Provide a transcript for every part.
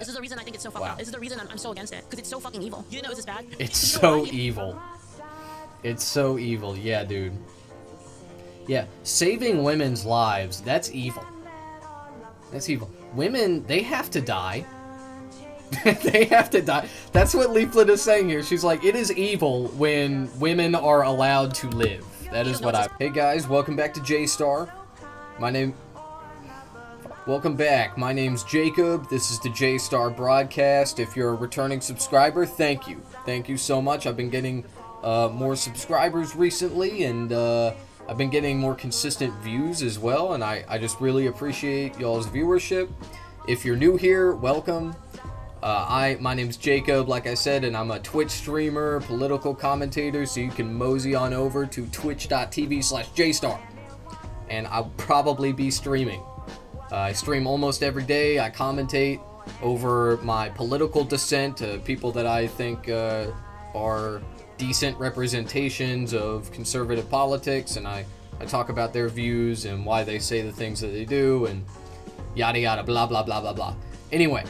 This is the reason I think it's so fucking. Wow. This is the reason I'm so against it, because it's so fucking evil. You didn't know this is bad? It's so evil. It's so evil. Yeah, dude. Yeah, saving women's lives, that's evil. That's evil. Women, they have to die. They have to die. That's what Leaflit is saying here. She's like, it is evil when women are allowed to live. That is what I... Hey guys, welcome back to J-Star. Welcome back. My name's Jacob. This is the J-Star broadcast. If you're a returning subscriber, thank you. Thank you so much. I've been getting more subscribers recently, and I've been getting more consistent views as well, and I just really appreciate y'all's viewership. If you're new here, welcome. My name's Jacob, like I said, and I'm a Twitch streamer, political commentator, so you can mosey on over to twitch.tv/JStar. And I'll probably be streaming. I stream almost every day. I commentate over my political dissent to people that I think are decent representations of conservative politics, and I talk about their views and why they say the things that they do, and yada yada, blah blah blah blah blah. Anyway,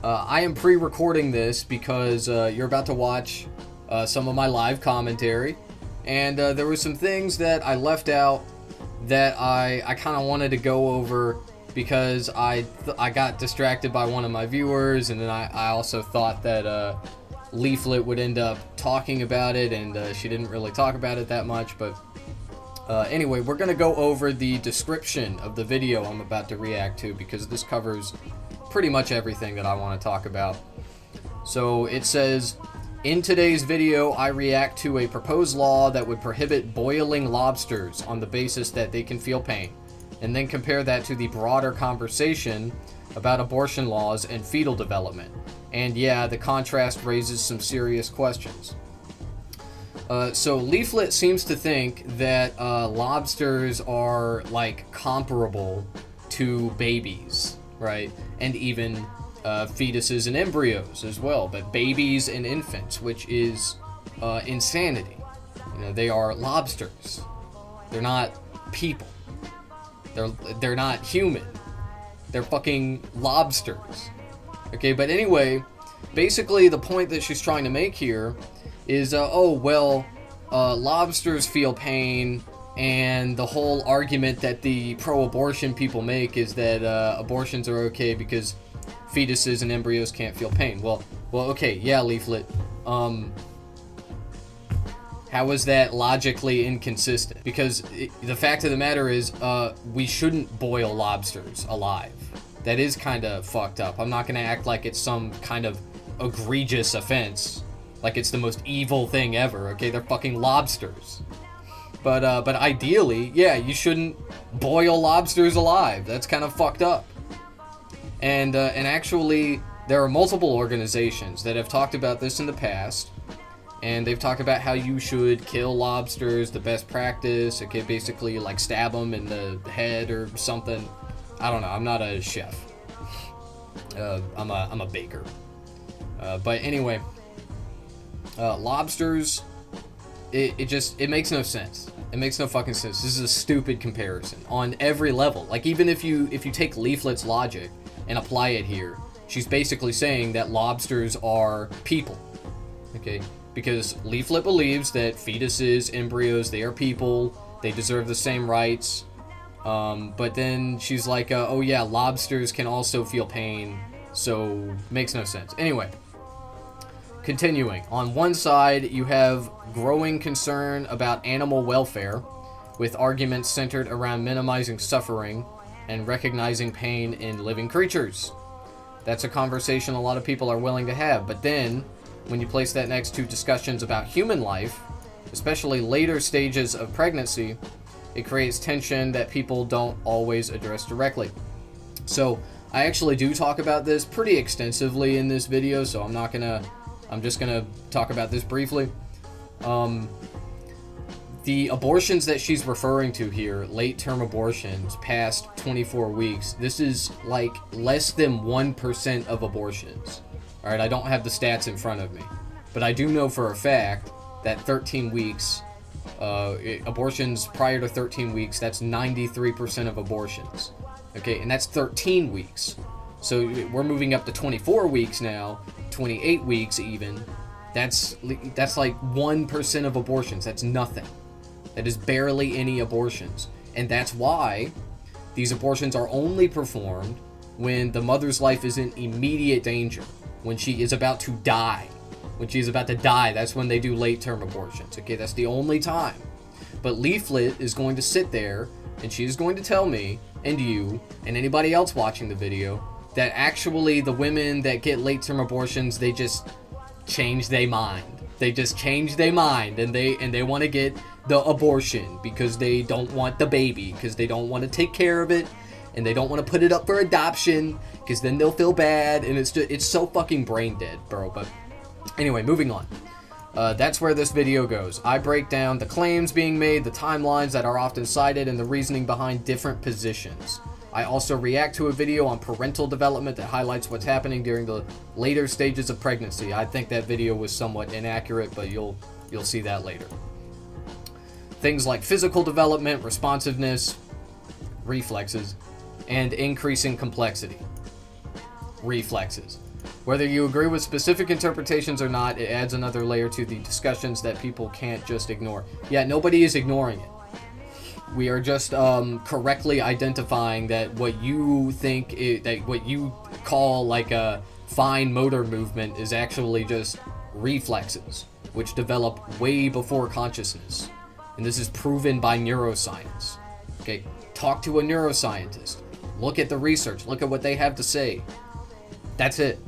I am pre-recording this because you're about to watch some of my live commentary, and there were some things that I left out that I kind of wanted to go over because I got distracted by one of my viewers, and then I also thought that Leaflit would end up talking about it, and she didn't really talk about it that much. But anyway, we're going to go over the description of the video I'm about to react to, because this covers pretty much everything that I want to talk about. So it says, in today's video, I react to a proposed law that would prohibit boiling lobsters on the basis that they can feel pain, and then compare that to the broader conversation about abortion laws and fetal development. And yeah, the contrast raises some serious questions. So Leaflit seems to think that lobsters are like comparable to babies, right? And even fetuses and embryos as well, but babies and infants, which is insanity. You know, they are lobsters. They're not people. They're not human. They're fucking lobsters. Okay, but anyway, basically the point that she's trying to make here is, lobsters feel pain, and the whole argument that the pro-abortion people make is that abortions are okay because fetuses and embryos can't feel pain. Well, okay, yeah, Leaflit. How is that logically inconsistent? Because the fact of the matter is, we shouldn't boil lobsters alive. That is kind of fucked up. I'm not going to act like it's some kind of egregious offense, like it's the most evil thing ever. Okay, they're fucking lobsters. But ideally, yeah, you shouldn't boil lobsters alive. That's kind of fucked up. And actually, there are multiple organizations that have talked about this in the past, and they've talked about how you should kill lobsters, the best practice. Okay, basically like stab them in the head or something. I don't know. I'm not a chef. I'm a baker. But anyway, lobsters. It makes no sense. It makes no fucking sense. This is a stupid comparison on every level. Like, even if you take Leaflit's logic and apply it here, she's basically saying that lobsters are people. Okay, because Leaflit believes that fetuses, embryos, they are people. They deserve the same rights. But then she's like, oh yeah, lobsters can also feel pain, so makes no sense. Anyway, continuing. On one side, you have growing concern about animal welfare, with arguments centered around minimizing suffering and recognizing pain in living creatures. That's a conversation a lot of people are willing to have, but then, when you place that next to discussions about human life, especially later stages of pregnancy, it creates tension that people don't always address directly. So, I actually do talk about this pretty extensively in this video, so I'm just gonna talk about this briefly. The abortions that she's referring to here, late-term abortions past 24 weeks, this is like less than 1% of abortions. Alright, I don't have the stats in front of me, but I do know for a fact that 13 weeks, abortions prior to 13 weeks, that's 93% of abortions. Okay, and that's 13 weeks. So we're moving up to 24 weeks now, 28 weeks even. That's like 1% of abortions. That's nothing. That is barely any abortions. And that's why these abortions are only performed when the mother's life is in immediate danger, when she is about to die. When she's about to die, that's when they do late-term abortions. Okay, that's the only time. But Leaflit is going to sit there, and she is going to tell me, and you, and anybody else watching the video, that actually the women that get late-term abortions, they just change their mind. They just change their mind, and they want to get the abortion because they don't want the baby, because they don't want to take care of it, and they don't want to put it up for adoption, because then they'll feel bad, and it's so fucking brain dead, bro. But anyway, moving on. That's where this video goes. I break down the claims being made, the timelines that are often cited, and the reasoning behind different positions. I also react to a video on parental development that highlights what's happening during the later stages of pregnancy. I think that video was somewhat inaccurate, but you'll see that later. Things like physical development, responsiveness, reflexes, and increasing complexity. Reflexes. Whether you agree with specific interpretations or not, it adds another layer to the discussions that people can't just ignore. Yeah, nobody is ignoring it. We are just correctly identifying that what you think, that what you call like a fine motor movement is actually just reflexes, which develop way before consciousness. And this is proven by neuroscience. Okay, talk to a neuroscientist. Look at the research. Look at what they have to say. That's it.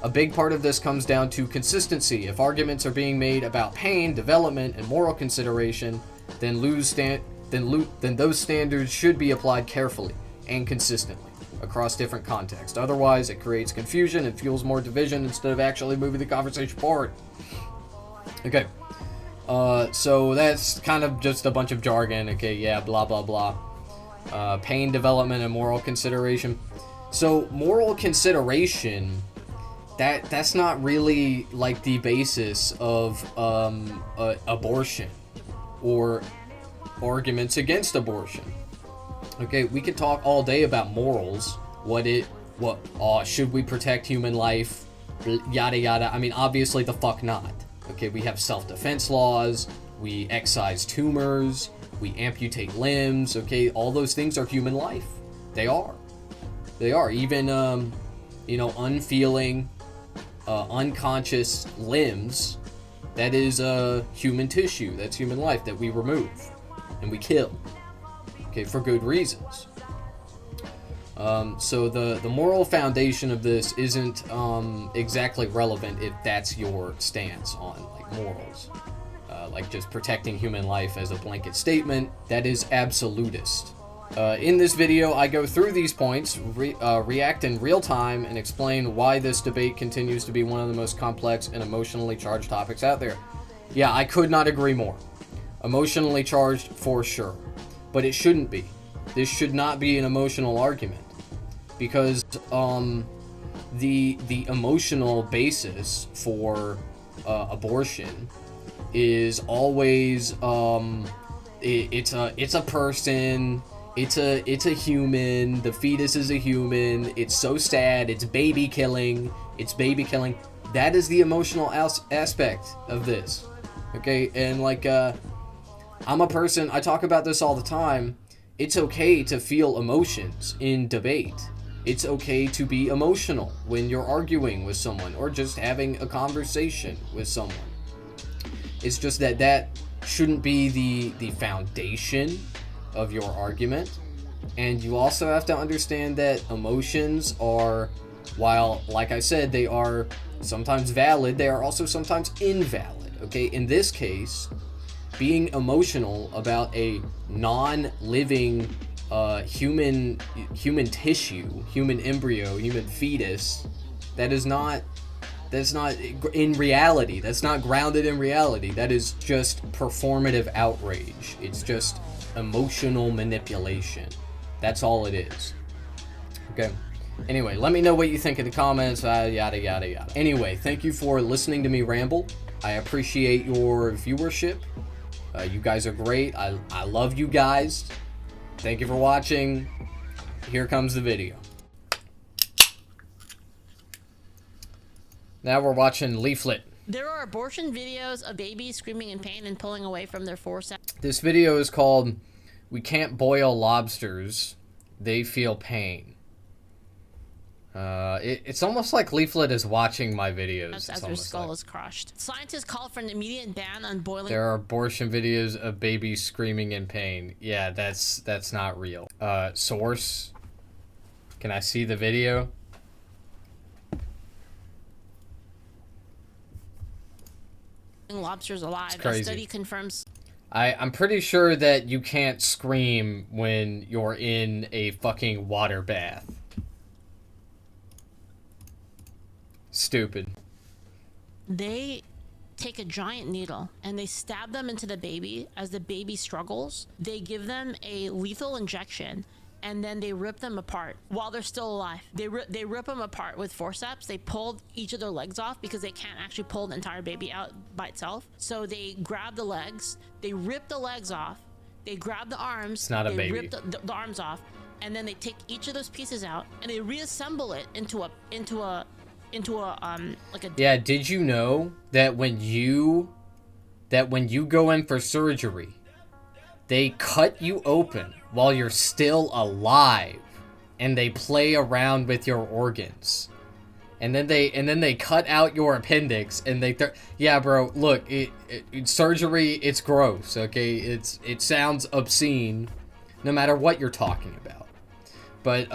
A big part of this comes down to consistency. If arguments are being made about pain, development, and moral consideration, then those standards should be applied carefully and consistently across different contexts. Otherwise, it creates confusion and fuels more division instead of actually moving the conversation forward. Okay. So that's kind of just a bunch of jargon. Okay, yeah, blah, blah, blah. Pain, development, and moral consideration. So moral consideration, that's not really like the basis of abortion or arguments against abortion. Okay, we could talk all day about morals. Should we protect human life? Yada yada. I mean, obviously the fuck not. Okay, we have self-defense laws. We excise tumors. We amputate limbs. Okay, all those things are human life. They are. Even unfeeling, unconscious limbs. That is human tissue. That's human life that we remove and we kill. Okay, for good reasons. So the moral foundation of this isn't exactly relevant if that's your stance on like morals. Like just protecting human life as a blanket statement, that is absolutist. In this video, I go through these points, react in real time, and explain why this debate continues to be one of the most complex and emotionally charged topics out there. Yeah, I could not agree more. Emotionally charged for sure. But it shouldn't be. This should not be an emotional argument. Because the emotional basis for abortion is always it's a person. It's a human. The fetus is a human. It's so sad. It's baby killing. That is the emotional aspect of this. Okay, and like I'm a person. I talk about this all the time. It's okay to feel emotions in debate. It's okay to be emotional when you're arguing with someone or just having a conversation with someone. It's just that shouldn't be the foundation of your argument. And you also have to understand that emotions are, while like I said, they are sometimes valid, they are also sometimes invalid. Okay, in this case, being emotional about a non-living human tissue, human embryo, human fetus, that's not in reality. That's not grounded in reality. That is just performative outrage. It's just emotional manipulation. That's all it is. Okay. Anyway, let me know what you think in the comments. Yada yada yada. Anyway, thank you for listening to me ramble. I appreciate your viewership. You guys are great. I love you guys. Thank you for watching. Here comes the video. Now we're watching Leaflit. There are abortion videos of babies screaming in pain and pulling away from their forceps. This video is called "We Can't Boil Lobsters. They Feel Pain." It's almost like Leaflit is watching my videos. As their skull is crushed. Scientists call for an immediate ban on boiling. There are abortion videos of babies screaming in pain. Yeah, that's not real. Source. Can I see the video? Lobsters alive. It's crazy. A study confirms. I'm pretty sure that you can't scream when you're in a fucking water bath. Stupid. They take a giant needle and they stab them into the baby. As the baby struggles, they give them a lethal injection and then they rip them apart while they're still alive. They rip them apart with forceps. They pulled each of their legs off because they can't actually pull the entire baby out by itself. So they grab the legs, they rip the legs off, they grab the arms, it's not a baby. They rip the arms off, and then they take each of those pieces out and they reassemble it into a like a. Yeah, did you know that when you go in for surgery, they cut you open while you're still alive and they play around with your organs. And then they cut out your appendix and yeah, bro, look, surgery, it's gross, okay? It sounds obscene no matter what you're talking about. But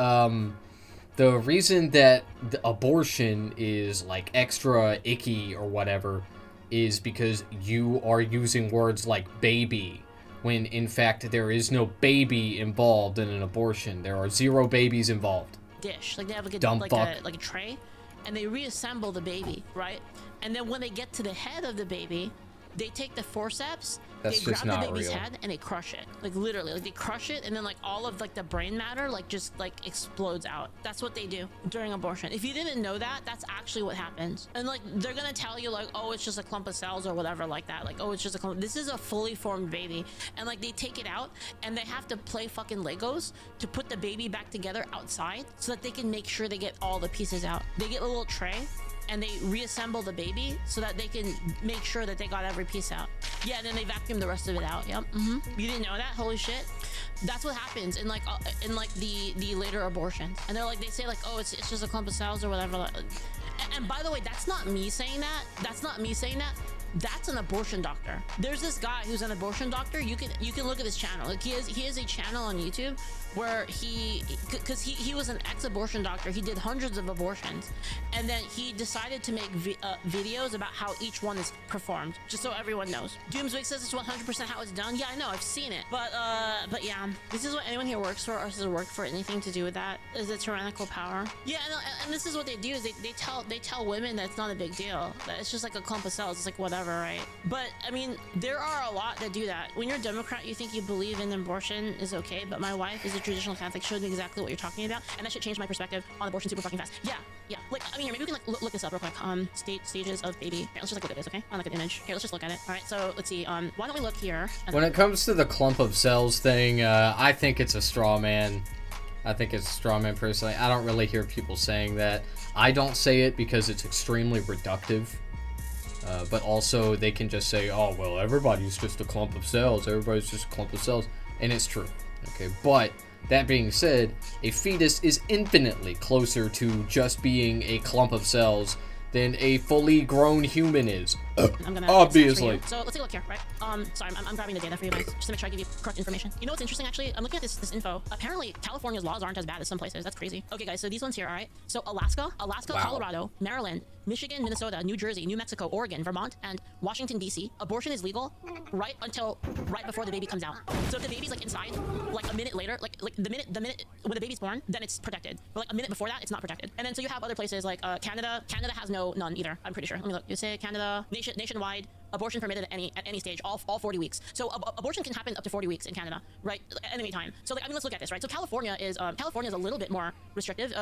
the reason that the abortion is like extra icky or whatever is because you are using words like baby, when in fact there is no baby involved in an abortion. There are 0 babies involved. Dish, like they have like a tray, and they reassemble the baby, right? And then when they get to the head of the baby, they take the forceps, they grab the baby's head and they crush it. Like literally, like they crush it and then like all of like the brain matter like just like explodes out. That's what they do during abortion. If you didn't know that, that's actually what happens. And like they're gonna tell you like, oh, it's just a clump of cells or whatever like that. Like, oh, it's just a clump. This is a fully formed baby. And like they take it out and they have to play fucking Legos to put the baby back together outside so that they can make sure they get all the pieces out. They get a little tray and they reassemble the baby so that they can make sure that they got every piece out. Yeah, and then they vacuum the rest of it out. Yep. You didn't know that? Holy shit. That's what happens in like the later abortions. And they're like, they say like, oh, it's just a clump of cells or whatever. And by the way, that's not me saying that. That's an abortion doctor. There's this guy who's an abortion doctor. You can look at his channel. Like he has a channel on YouTube where because he was an ex-abortion doctor. He did hundreds of abortions, and then he decided to make videos about how each one is performed, just so everyone knows. Doomswig says it's 100% how it's done. Yeah, I know, I've seen it. But yeah, this is what anyone here works for, or has worked for anything to do with that. Is a tyrannical power. Yeah, and this is what they do is they tell women that it's not a big deal. That it's just like a clump of cells. It's like whatever. Right? But I mean, there are a lot that do that. When you're a Democrat, you think you believe in abortion is okay, but my wife is a traditional Catholic, showed me exactly what you're talking about, and that should change my perspective on abortion super fucking fast. Yeah. Like, I mean, maybe we can like look this up real quick. Stages of baby. Here, let's just like look at this, okay? On like an image. Here, let's just look at it. All right. So let's see. Why don't we look here? When it comes to the clump of cells thing, I think it's a straw man. I think it's a straw man personally. I don't really hear people saying that. I don't say it because it's extremely reductive. But also they can just say, oh, well, everybody's just a clump of cells. Everybody's just a clump of cells. And it's true. Okay, but that being said, a fetus is infinitely closer to just being a clump of cells than a fully grown human is. Obviously. So let's take a look here, right? Sorry, I'm grabbing the data for you guys, just to make sure I give you correct information. You know what's interesting, actually? I'm looking at this info. Apparently, California's laws aren't as bad as some places. That's crazy. Okay, guys, so these ones here, all right? So Alaska, Wow. Colorado, Maryland, Michigan, Minnesota, New Jersey, New Mexico, Oregon, Vermont, and Washington, D.C. Abortion is legal right before the baby comes out. So if the baby's like inside, like a minute later, like the minute when the baby's born, then it's protected. But like a minute before that, it's not protected. And then so you have other places like Canada. Canada has none either. I'm pretty sure. Let me look. You say Canada nationwide. Abortion permitted at any stage, all 40 weeks. So abortion can happen up to 40 weeks in Canada, right? At any time. So like, I mean, let's look at this, right? So California is a little bit more restrictive.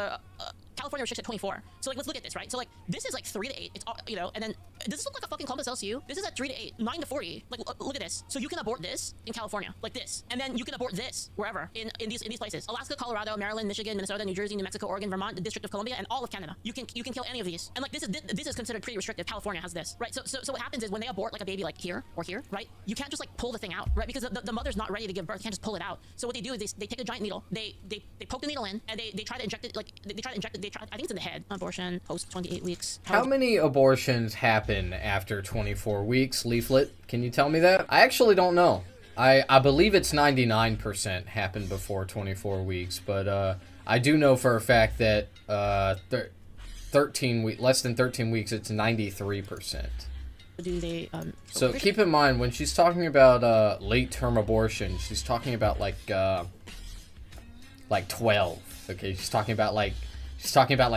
California restricts at 24. So like, let's look at this, right? So like, this is like 3 to 8. It's all, you know, and then does this look like a fucking Columbus LCU? This is at 3 to 8, 9 to 40. Like, look at this. So you can abort this in California, like this, and then you can abort this wherever in these places: Alaska, Colorado, Maryland, Michigan, Minnesota, New Jersey, New Mexico, Oregon, Vermont, the District of Columbia, and all of Canada. You can kill any of these. And like this is considered pretty restrictive. California has this, right? So what happens is when they abort like a baby like here or here, right? You can't just like pull the thing out, right? Because the mother's not ready to give birth. You can't just pull it out. So what they do is they take a giant needle, they poke the needle in, and they try to inject it. Like they try to inject it. I think it's in the head. Abortion post 28 weeks. How many abortions happen after 24 weeks? Leaflit, can you tell me that? I actually don't know. I believe it's 99% happen before 24 weeks, but I do know for a fact that 13 weeks, less than 13 weeks, it's 93%. Do they so keep in mind when she's talking about late-term abortion, she's talking about like 12. Okay, she's talking about like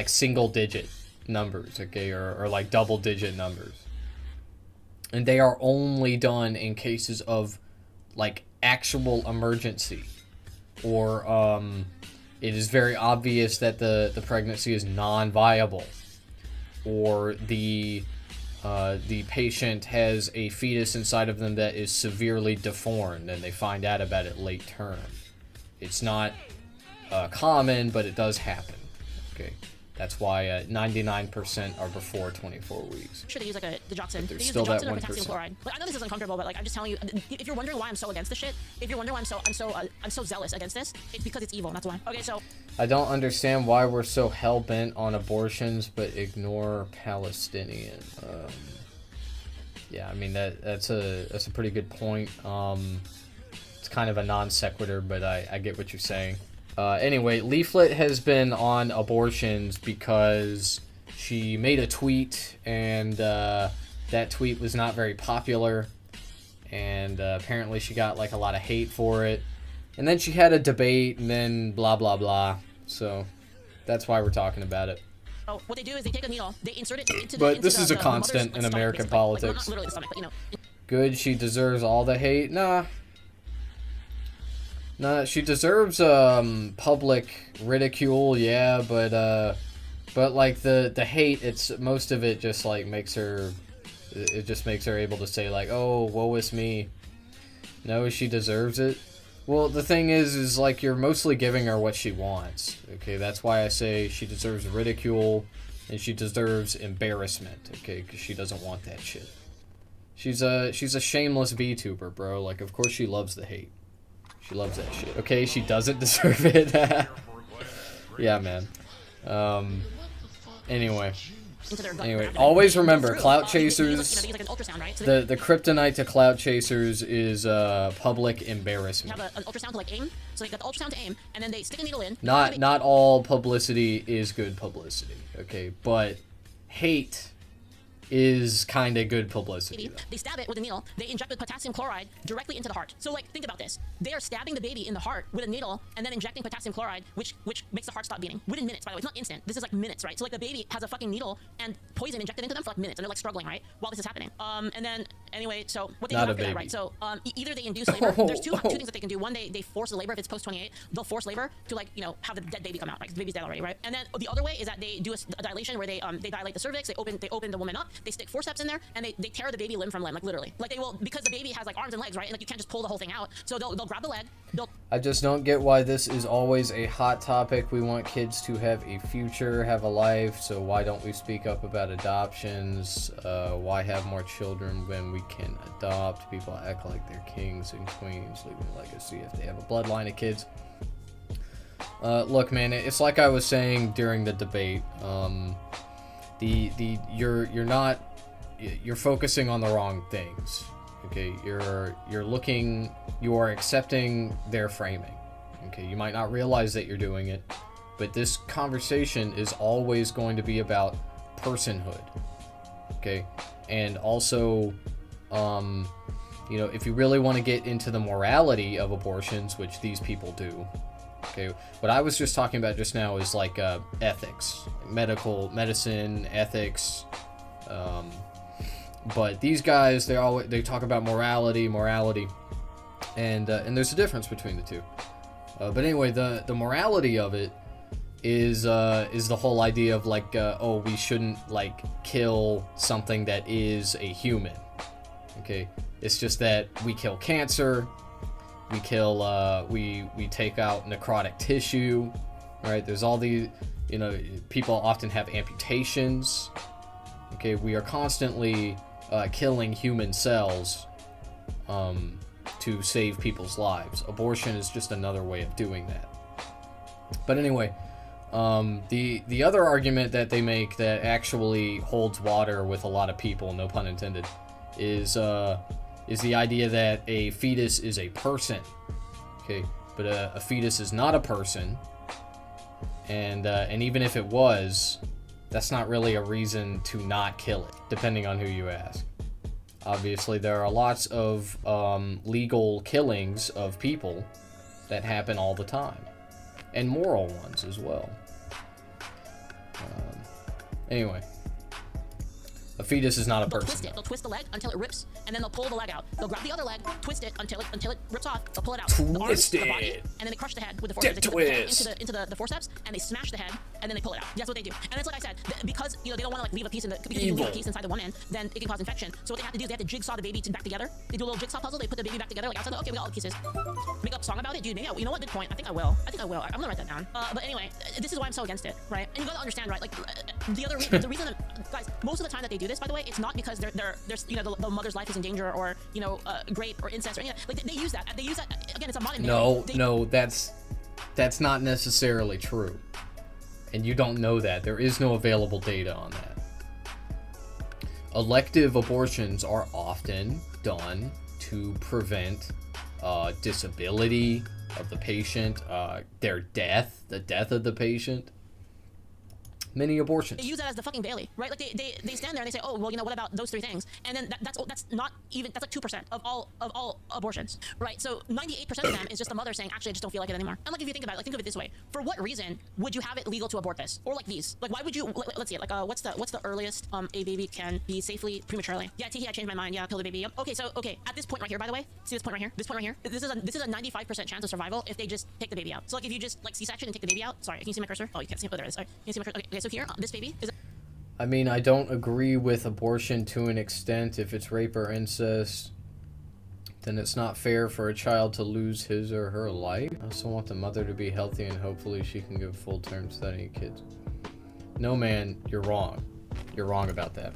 single-digit numbers, okay, or like double-digit numbers, and they are only done in cases of like actual emergency, or it is very obvious that the pregnancy is non-viable, or the patient has a fetus inside of them that is severely deformed and they find out about it late term. It's not common, but it does happen. Okay, that's why 99% are before 24 weeks. Sure, they use like the digoxin. They use still digoxin that or 1%. potassium chloride. Like, I know this is uncomfortable, but like I'm just telling you, if you're wondering why I'm so against this shit, if you're wondering why I'm so zealous against this, it's because it's evil. That's why. Okay, so I don't understand why we're so hell-bent on abortions but ignore Palestinian. Yeah, I mean that's a pretty good point. It's kind of a non sequitur, but I get what you're saying. Anyway, Leaflit has been on abortions because she made a tweet, and that tweet was not very popular, and apparently she got like a lot of hate for it. And then she had a debate, and then blah blah blah. So that's why we're talking about it. Oh, what they do is they take a needle, they insert it into but this is a constant in American politics. Like, not literally the stomach, but you know. Good, she deserves all the hate. Nah, she deserves public ridicule, yeah, but like the hate, it's most of it just like makes her able to say like, oh, woe is me. No, she deserves it. Well, the thing is like you're mostly giving her what she wants. Okay, that's why I say she deserves ridicule and she deserves embarrassment. Okay, because she doesn't want that shit. She's a shameless VTuber, bro. Like, of course she loves the hate. She loves that shit. Okay, she doesn't deserve it. Yeah, man. Anyway, always remember, clout chasers, the kryptonite to clout chasers is public embarrassment. You have an ultrasound to like aim, so you got the ultrasound to aim, and then they stick a needle in. Not all publicity is good publicity, okay? But hate is kind of good publicity. They stab it with a needle. They inject the potassium chloride directly into the heart. So like, think about this. They are stabbing the baby in the heart with a needle and then injecting potassium chloride, which makes the heart stop beating within minutes. By the way, it's not instant. This is like minutes, right? So like the baby has a fucking needle and poison injected into them for like minutes, and they're like struggling, right, while this is happening. And then anyway, so what they do after that, right? So either they induce labor. There's two things that they can do. One, they force the labor. If it's post 28, they'll force labor to like, you know, have the dead baby come out, right? 'Cause the baby's dead already, right? And then the other way is that they do a dilation where they dilate the cervix. They open the woman up. They stick forceps in there, and they tear the baby limb from limb, like literally. Like they will, because the baby has like arms and legs, right? And like you can't just pull the whole thing out. So they'll grab the leg. I just don't get why this is always a hot topic. We want kids to have a future, have a life. So why don't we speak up about adoptions? Why have more children when we can adopt? People act like they're kings and queens, leaving a legacy if they have a bloodline of kids. Look, man, it's like I was saying during the debate. You're focusing on the wrong things. Okay, you are accepting their framing. Okay, you might not realize that you're doing it, but this conversation is always going to be about personhood. Okay, and also, you know, if you really want to get into the morality of abortions, which these people do. Okay, what I was just talking about just now is like ethics, medicine, ethics. But these guys, they talk about morality, and there's a difference between the two. But anyway, the morality of it is the whole idea of like, oh, we shouldn't like kill something that is a human. Okay, it's just that we kill cancer, we kill, we take out necrotic tissue, right? There's all these, you know, people often have amputations. Okay, we are constantly killing human cells to save people's lives. Abortion is just another way of doing that. But anyway, the other argument that they make that actually holds water with a lot of people, no pun intended, is the idea that a fetus is a person. Okay, but a fetus is not a person, and even if it was, that's not really a reason to not kill it, depending on who you ask. Obviously, there are lots of legal killings of people that happen all the time, and moral ones as well. Anyway, a fetus is not a person. They'll twist it. They'll twist the leg until it rips, and then they'll pull the leg out. They'll grab the other leg, twist it until it rips off. They'll pull it out. The arms, the body, and then they crush the head with the forceps. They take the head into the forceps, and they smash the head, and then they pull it out. That's what they do. And it's like I said, because they don't want to like leave a piece because you leave a piece inside the one end, then it can cause infection. So what they have to do is they have to jigsaw the baby back together. They do a little jigsaw puzzle. They put the baby back together like outside. Okay, we got all the pieces. Make up a song about it, dude. Maybe you know what? Good point. I think I will. I'm gonna write that down. But anyway, this is why I'm so against it, right? And you gotta understand, right? Like the reason that, guys, most of the time that they do this, by the way, it's not because they're you know the mother's life is in danger or you know rape or incest or anything. Like they use that. Again. It's a modern. No, that's not necessarily true, and you don't know that. There is no available data on that. Elective abortions are often done to prevent disability of the patient, the death of the patient. Many abortions. They use that as the fucking Bailey, right? Like they stand there and they say, oh, well, you know, what about those three things? And then that's not even, that's like 2% of all abortions, right? So 98% of them is just the mother saying, actually, I just don't feel like it anymore. And like if you think about it, like think of it this way: for what reason would you have it legal to abort this, or like these? Like why would you? Let's see it. Like what's the earliest a baby can be safely prematurely? Yeah, I changed my mind. Yeah, kill the baby. Yep. Okay, so at this point right here, by the way, see this point right here? This point right here. This is a 95% chance of survival if they just take the baby out. So like if you just like C-section and take the baby out. Sorry, can you see my cursor? Oh, you can't see. Oh, there it is. Sorry. Can you see my cursor? Okay, so here, this baby is. I mean, I don't agree with abortion to an extent. If it's rape or incest, then it's not fair for a child to lose his or her life. I also want the mother to be healthy and hopefully she can give full-term study kids. No, man, you're wrong. You're wrong about that.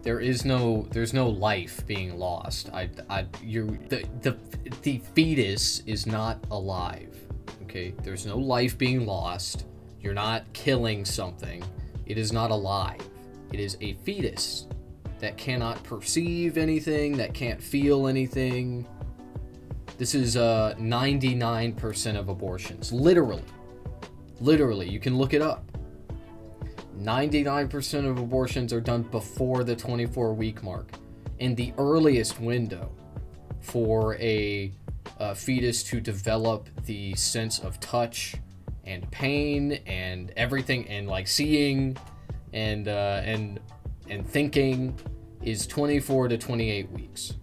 There's no life being lost. The fetus is not alive. Okay, there's no life being lost. You're not killing something. It is not alive. It is a fetus that cannot perceive anything, that can't feel anything. This is 99% of abortions. Literally, you can look it up. 99% of abortions are done before the 24-week mark. And the earliest window for a fetus to develop the sense of touch and pain and everything, and like seeing and thinking, is 24 to 28 weeks.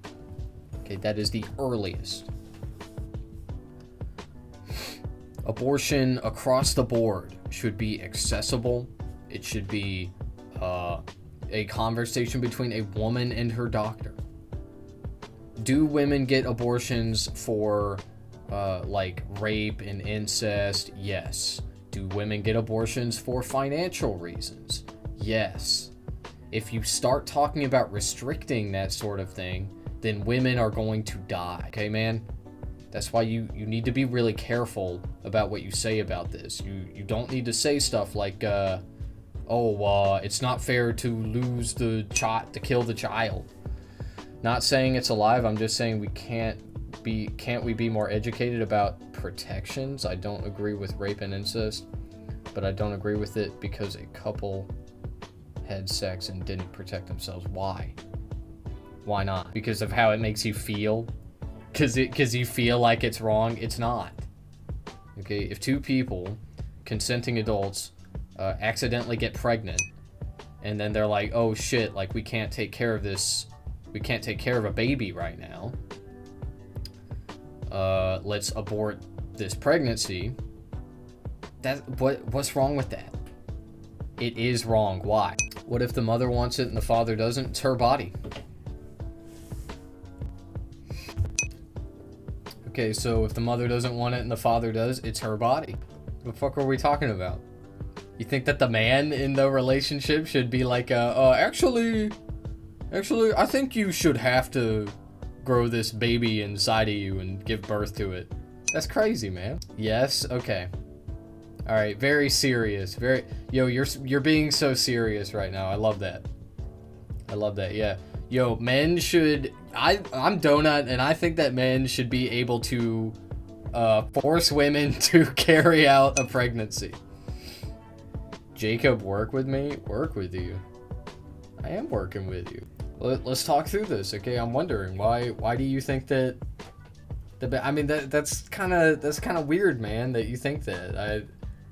Okay, that is the earliest. Abortion across the board should be accessible. It should be a conversation between a woman and her doctor. Do women get abortions for like rape and incest? Yes. Do women get abortions for financial reasons? Yes. If you start talking about restricting that sort of thing, then women are going to die. Okay, man? That's why you need to be really careful about what you say about this. You don't need to say stuff like, it's not fair to lose the child, to kill the child. Not saying it's alive, I'm just saying can't we be more educated about protections? I don't agree with rape and incest, but I don't agree with it because a couple had sex and didn't protect themselves. Why? Why not? Because of how it makes you feel? Because you feel like it's wrong? It's not. Okay, if two people, consenting adults, accidentally get pregnant, and then they're like, oh shit, like we can't take care of this, we can't take care of a baby right now, let's abort this pregnancy, what's wrong with that? It is wrong. Why? What if the mother wants it and the father doesn't? It's her body. Okay, so if the mother doesn't want it and the father does, it's her body. What the fuck are we talking about? You think that the man in the relationship should be like, actually, I think you should have to grow this baby inside of you and give birth to it. That's crazy, man. Yes, okay. All right, very serious. Yo, you're being so serious right now. I love that. Yeah. Yo, men should. I'm Donut, and I think that men should be able to force women to carry out a pregnancy. Jacob, work with me. Work with you. I am working with you. Let's talk through this, okay? I'm wondering why do you think that? I mean that's kind of weird, man. That you think that.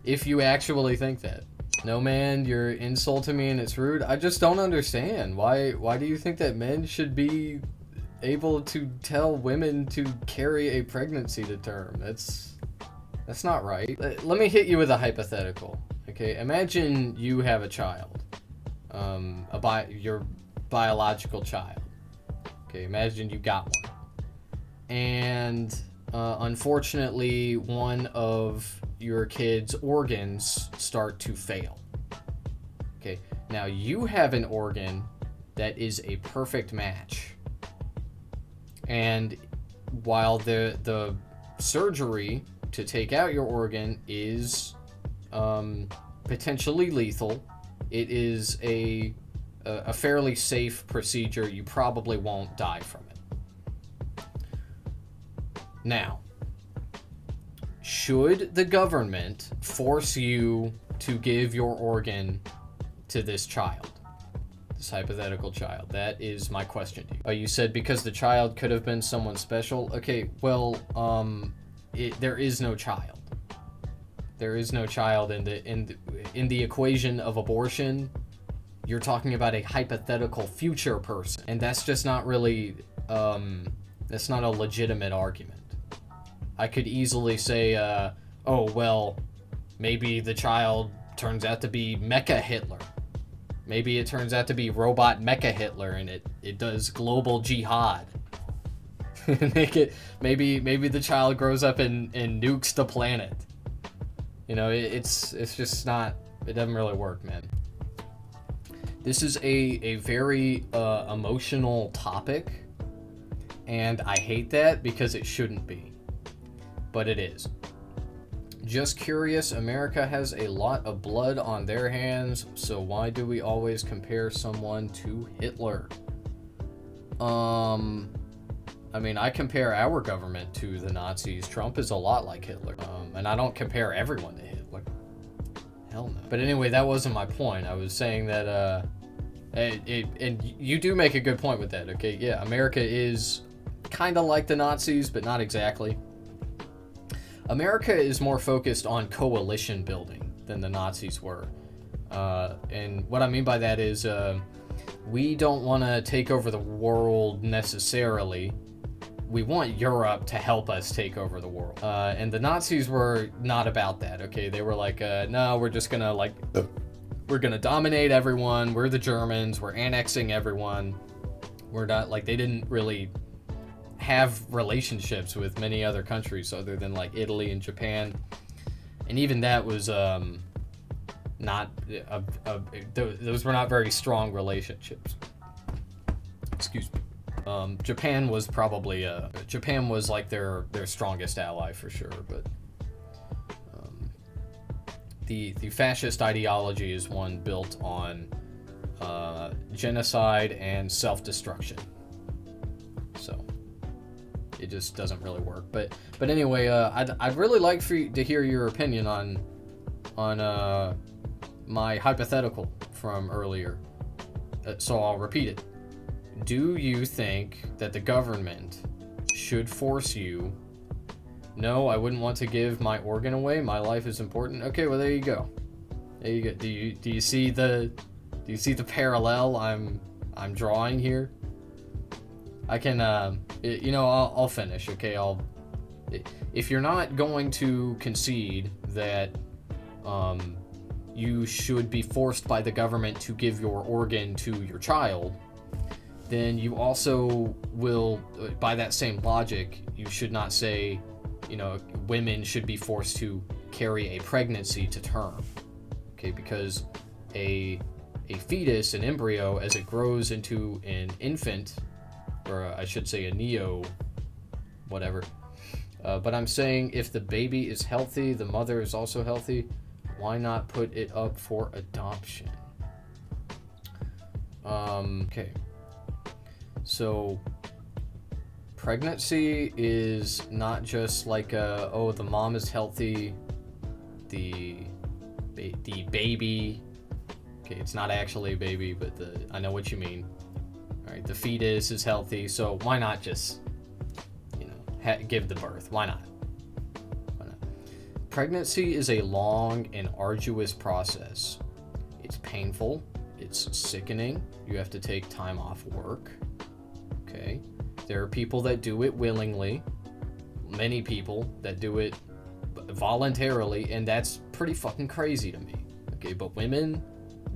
If you actually think that. No, man, you're insulting me and it's rude. I just don't understand. Why do you think that men should be able to tell women to carry a pregnancy to term? That's not right. Let me hit you with a hypothetical. Okay, imagine you have a child. Your biological child. Okay, imagine you got one. And unfortunately, one of your kid's organs start to fail. Okay, now you have an organ that is a perfect match. And while the surgery to take out your organ is potentially lethal, it is a fairly safe procedure. You probably won't die from it. Now, should the government force you to give your organ to this child? This hypothetical child? That is my question to you. Oh, you said because the child could have been someone special? Okay, well, there is no child. There is no child in the equation of abortion. You're talking about a hypothetical future person, and that's just not really, that's not a legitimate argument. I could easily say, oh, well, maybe the child turns out to be Mecha Hitler. Maybe it turns out to be robot Mecha Hitler, and it does global jihad. Maybe the child grows up and nukes the planet. You know, it's just not, it doesn't really work, man. This is a very emotional topic, and I hate that because it shouldn't be. But it is. Just curious, America has a lot of blood on their hands, so why do we always compare someone to Hitler? I mean, I compare our government to the Nazis. Trump is a lot like Hitler. And I don't compare everyone to Hitler. Hell no. But anyway, that wasn't my point. I was saying that, and you do make a good point with that, okay? Yeah, America is kind of like the Nazis, but not exactly. America is more focused on coalition building than the Nazis were. And what I mean by that is we don't want to take over the world necessarily. We want Europe to help us take over the world. And the Nazis were not about that, okay? They were like, no, we're just gonna we're gonna dominate everyone. We're the Germans. We're annexing everyone. We're not, like, they didn't really have relationships with many other countries other than like Italy and Japan, and even that was not those were not very strong relationships. Excuse me. Japan was probably Japan was like their strongest ally for sure, but the fascist ideology is one built on genocide and self-destruction. So it just doesn't really work. But anyway, I'd really like for you to hear your opinion on my hypothetical from earlier. So I'll repeat it. Do you think that the government should force you? No, I wouldn't want to give my organ away. My life is important. Okay, well there you go. There you go. Do you see the parallel I'm drawing here? I can, you know, I'll finish, okay? if you're not going to concede that you should be forced by the government to give your organ to your child, then you also will, by that same logic, you should not say, women should be forced to carry a pregnancy to term. Okay, because a fetus, an embryo, as it grows into an infant, or I should say a neo, whatever. But I'm saying if the baby is healthy, the mother is also healthy, why not put it up for adoption? Okay. So, pregnancy is not just like the mom is healthy, the baby, okay, it's not actually a baby, but I know what you mean. All right, the fetus is healthy, so why not just, give the birth? Why not? Pregnancy is a long and arduous process. It's painful. It's sickening. You have to take time off work. Okay? There are people that do it willingly. Many people that do it voluntarily, and that's pretty fucking crazy to me. Okay, but women,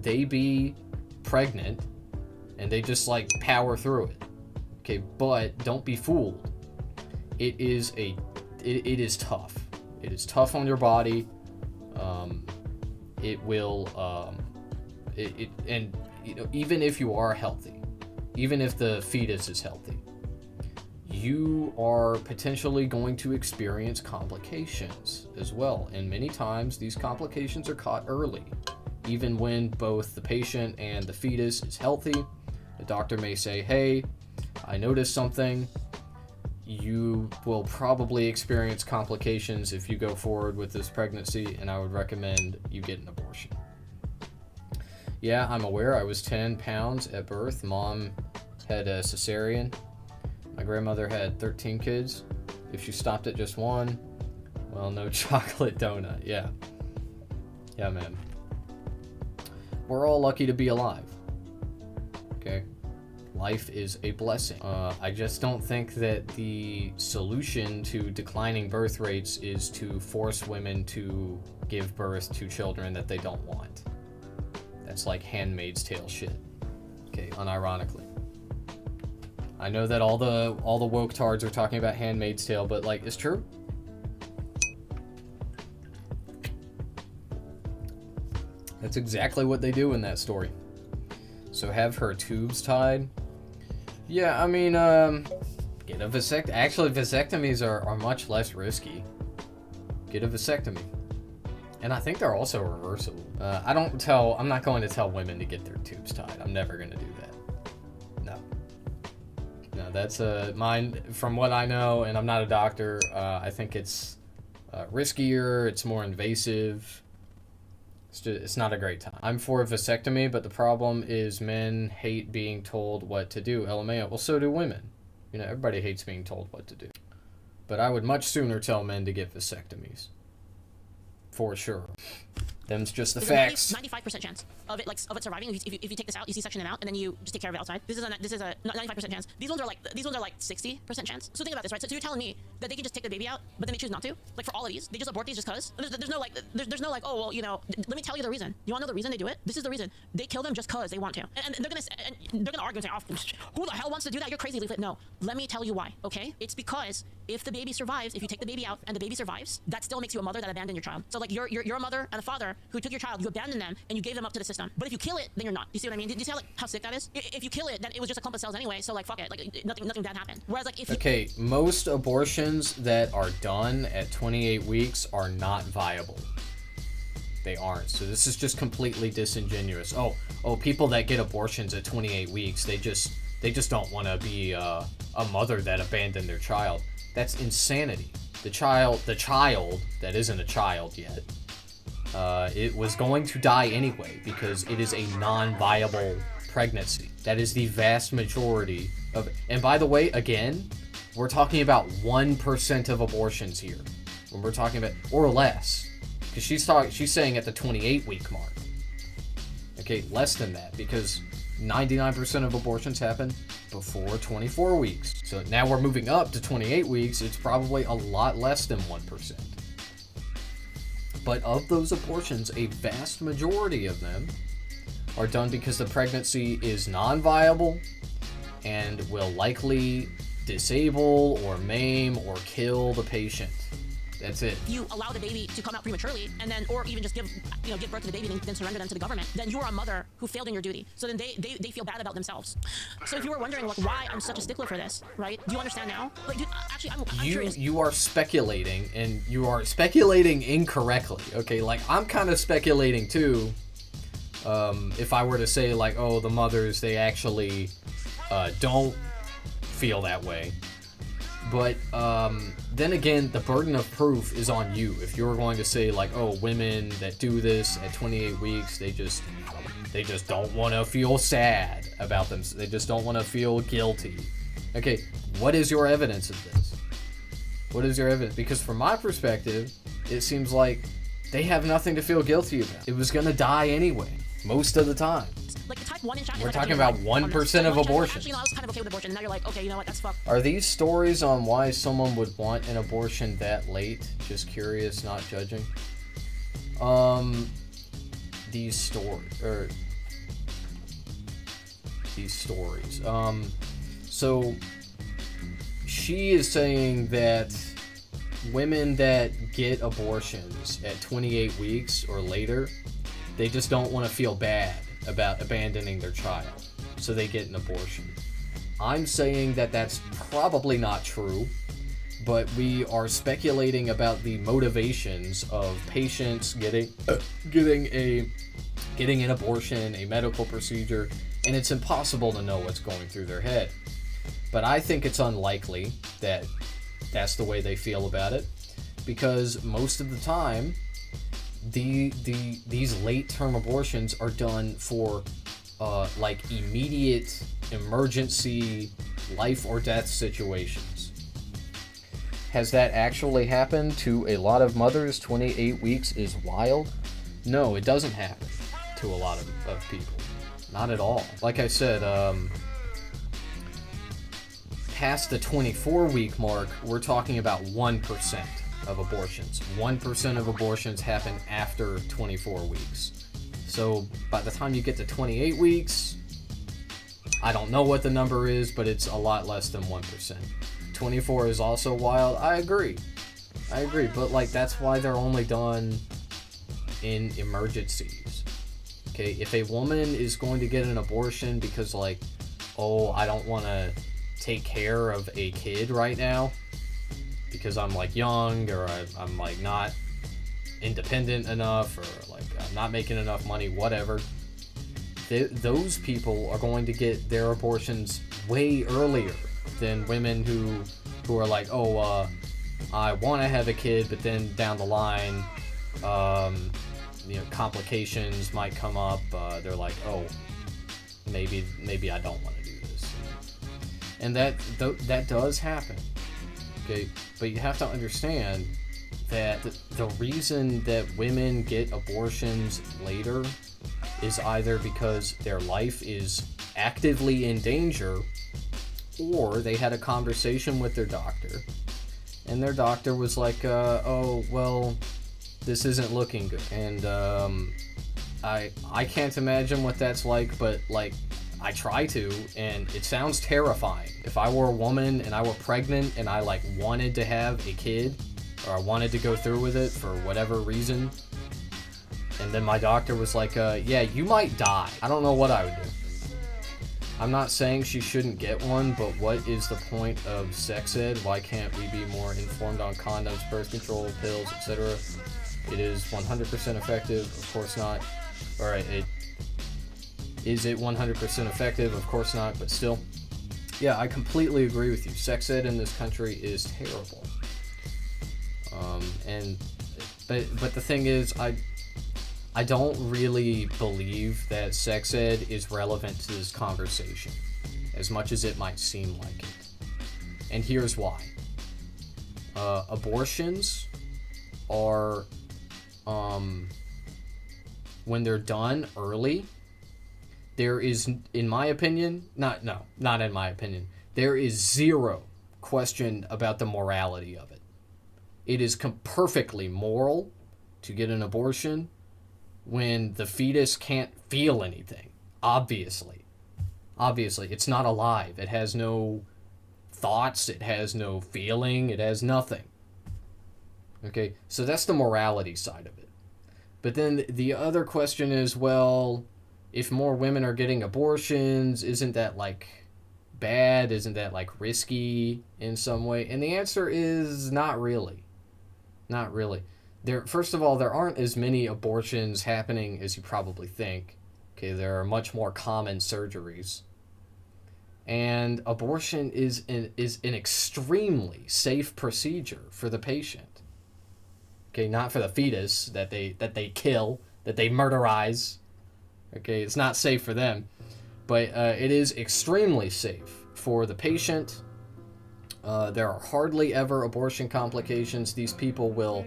they be pregnant, and they just, power through it. Okay, but don't be fooled. It is tough. It is tough on your body. It will, even if you are healthy, even if the fetus is healthy, you are potentially going to experience complications as well. And many times these complications are caught early. Even when both the patient and the fetus is healthy, the doctor may say, hey, I noticed something. You will probably experience complications if you go forward with this pregnancy, and I would recommend you get an abortion. Yeah, I'm aware. I was 10 pounds at birth. Mom had a cesarean. My grandmother had 13 kids. If she stopped at just one, well, no chocolate donut. Yeah. Yeah, man. We're all lucky to be alive. Okay? Life is a blessing. I just don't think that the solution to declining birth rates is to force women to give birth to children that they don't want. That's like Handmaid's Tale shit. Okay, unironically. I know that all the woke tards are talking about Handmaid's Tale, but it's true. That's exactly what they do in that story. So have her tubes tied. Yeah, I mean, get a vasectomy. Actually, vasectomies are much less risky. Get a vasectomy. And I think they're also reversible. I'm not going to tell women to get their tubes tied. I'm never going to do that. No, that's mine. From what I know, and I'm not a doctor, I think it's riskier, it's more invasive. It's not a great time. I'm for a vasectomy, but the problem is men hate being told what to do. LMAO. Well, so do women. Everybody hates being told what to do. But I would much sooner tell men to get vasectomies. For sure. Them's just the facts. 95% chance of it surviving if you take this out, you C-section it out, and then you just take care of it outside. This is a 95% chance. These ones are like 60% chance. So think about this, right? So you're telling me that they can just take the baby out, but then they choose not to? Like for all of these, they just abort these just cause? There's no oh well, let me tell you the reason. You want to know the reason they do it? This is the reason. They kill them just cause they want to, and they're gonna argue and say, oh, who the hell wants to do that? You're crazy, Leaflit. No, let me tell you why. Okay, it's because if the baby survives, if you take the baby out and the baby survives, that still makes you a mother that abandoned your child. So you're a mother and a father who took your child, you abandoned them, and you gave them up to the system. But if you kill it, then you're not. You see what I mean? Did you see how sick that is? If you kill it, then it was just a clump of cells anyway, so fuck it. Nothing bad happened. Whereas if okay, most abortions that are done at 28 weeks are not viable. They aren't. So this is just completely disingenuous. Oh, people that get abortions at 28 weeks, they just don't want to be a mother that abandoned their child. That's insanity. The child that isn't a child yet, it was going to die anyway because it is a non-viable pregnancy. That is the vast majority of, and by the way, again, we're talking about 1% of abortions here. When we're talking about, or less, because she's saying at the 28-week mark. Okay, less than that, because 99% of abortions happen before 24 weeks. So now we're moving up to 28 weeks. It's probably a lot less than 1%. But of those abortions, a vast majority of them are done because the pregnancy is non-viable and will likely disable or maim or kill the patient. That's it. If you allow the baby to come out prematurely, and then, or even just give birth to the baby and then surrender them to the government, then you are a mother who failed in your duty. So then they feel bad about themselves. So if you were wondering like why I'm such a stickler for this, right? Do you understand now? Like, dude, actually, I'm curious. You are speculating, and you are speculating incorrectly. Okay, like I'm kind of speculating too. If I were to say like, oh, the mothers, they actually don't feel that way. But then again, the burden of proof is on you. If you're going to say like, oh, women that do this at 28 weeks, they just don't want to feel sad about them. They just don't want to feel guilty. Okay, what is your evidence of this? What is your evidence? Because from my perspective, it seems like they have nothing to feel guilty about. It was gonna die anyway, most of the time. Like the type 1 inch. We're talking about 1% of abortions. Actually, I was kind of okay with abortion. And now you're like, okay, you know what? That's fucked. Are these stories on why someone would want an abortion that late? Just curious, not judging. These stories. So she is saying that women that get abortions at 28 weeks or later, they just don't want to feel bad about abandoning their child, so they get an abortion. I'm saying that that's probably not true, but we are speculating about the motivations of patients getting an abortion, a medical procedure, and it's impossible to know what's going through their head. But I think it's unlikely that that's the way they feel about it, because most of the time these late-term abortions are done for like immediate emergency life or death situations. Has that actually happened to a lot of mothers? 28 weeks is wild? No, it doesn't happen to a lot of people. Not at all. Like I said, past the 24-week mark, we're talking about 1% of abortions. 1% of abortions happen after 24 weeks. So by the time you get to 28 weeks, I don't know what the number is, but it's a lot less than 1%. 24 is also wild. I agree, but like that's why they're only done in emergencies. Okay, if a woman is going to get an abortion because like, oh, I don't want to take care of a kid right now because I'm like young, or I'm like not independent enough, or like I'm not making enough money, whatever, those people are going to get their abortions way earlier than women who are like, oh, I want to have a kid, but then down the line, complications might come up. They're like, oh, maybe I don't want to do this, and that does happen. Okay, but you have to understand that the reason that women get abortions later is either because their life is actively in danger, or they had a conversation with their doctor, and their doctor was like, oh, well, this isn't looking good. And I can't imagine what that's like, but like, I try to, and it sounds terrifying. If I were a woman and I were pregnant and I like wanted to have a kid, or I wanted to go through with it for whatever reason, and then my doctor was like, yeah, you might die, I don't know what I would do. I'm not saying she shouldn't get one, but what is the point of sex ed? Why can't we be more informed on condoms, birth control, pills, etc.? It is 100% effective? Of course not. Alright, is it 100% effective? Of course not, but still. Yeah, I completely agree with you. Sex ed in this country is terrible. But the thing is, I don't really believe that sex ed is relevant to this conversation, as much as it might seem like it. And here's why. Abortions are, when they're done early, there is, in my opinion, not in my opinion, there is zero question about the morality of it. It is perfectly moral to get an abortion when the fetus can't feel anything. Obviously, it's not alive. It has no thoughts. It has no feeling. It has nothing. Okay, so that's the morality side of it. But then the other question is, well, if more women are getting abortions, isn't that like bad? Isn't that like risky in some way? And the answer is not really. Not really. First of all, there aren't as many abortions happening as you probably think. Okay, there are much more common surgeries. And abortion is an extremely safe procedure for the patient. Okay, not for the fetus that they kill, that they murderize. Okay, it's not safe for them, but it is extremely safe for the patient. There are hardly ever abortion complications. These people will